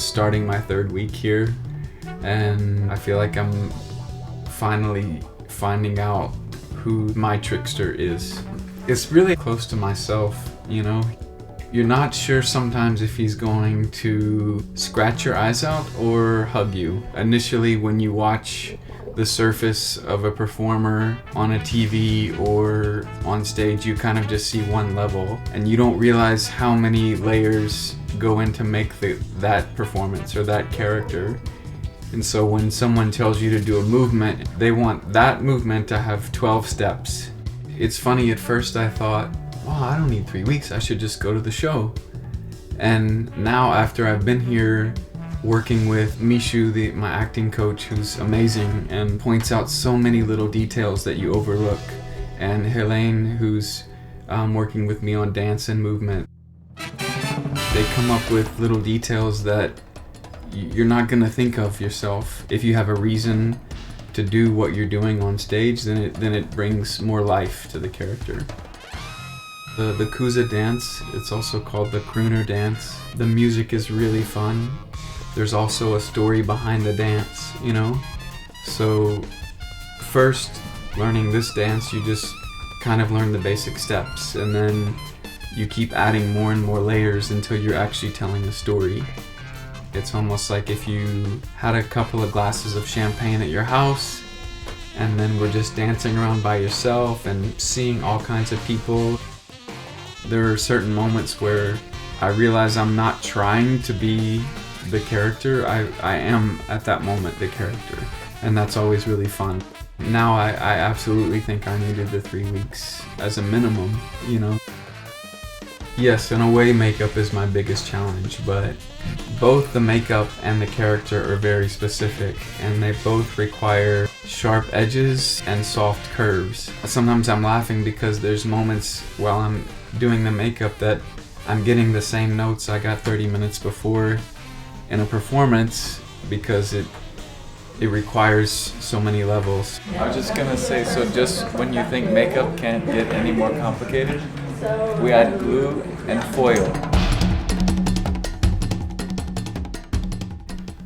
starting my third week here, and I feel like I'm finally finding out who my trickster is. It's really close to myself, you know? You're not sure sometimes if he's going to scratch your eyes out or hug you. Initially, when you watch the surface of a performer on a TV or on stage, you kind of just see one level, and you don't realize how many layers go into make that performance or that character. And so when someone tells you to do a movement, they want that movement to have 12 steps. It's funny, at first I thought, wow, I don't need 3 weeks, I should just go to the show. And now, after I've been here working with Mishu, my acting coach, who's amazing and points out so many little details that you overlook, and Helene, who's working with me on dance and movement, they come up with little details that you're not gonna think of yourself. If you have a reason to do what you're doing on stage, then it brings more life to the character. The Kuza dance, it's also called the crooner dance. The music is really fun. There's also a story behind the dance, you know? So first, learning this dance, you just kind of learn the basic steps, and then you keep adding more and more layers until you're actually telling a story. It's almost like if you had a couple of glasses of champagne at your house, and then were just dancing around by yourself and seeing all kinds of people. There are certain moments where I realize I'm not trying to be the character. I am at that moment the character, and that's always really fun. Now I absolutely think I needed the 3 weeks as a minimum, you know. Yes, in a way makeup is my biggest challenge, but both the makeup and the character are very specific, and they both require sharp edges and soft curves. Sometimes I'm laughing because there's moments while I'm doing the makeup that I'm getting the same notes I got 30 minutes before in a performance, because it requires so many levels. I was just gonna say, so just when you think makeup can't get any more complicated, we add glue and foil.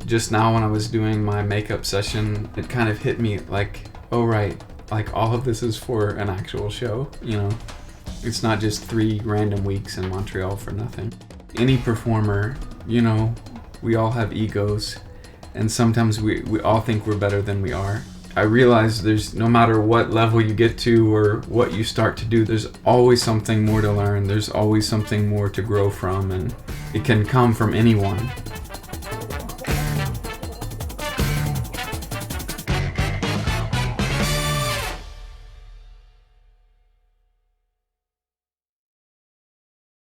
Just now when I was doing my makeup session, it kind of hit me like, oh right, like all of this is for an actual show, you know? It's not just 3 random weeks in Montreal for nothing. Any performer, you know, we all have egos, and sometimes we all think we're better than we are. I realize there's, no matter what level you get to or what you start to do, there's always something more to learn. There's always something more to grow from, and it can come from anyone.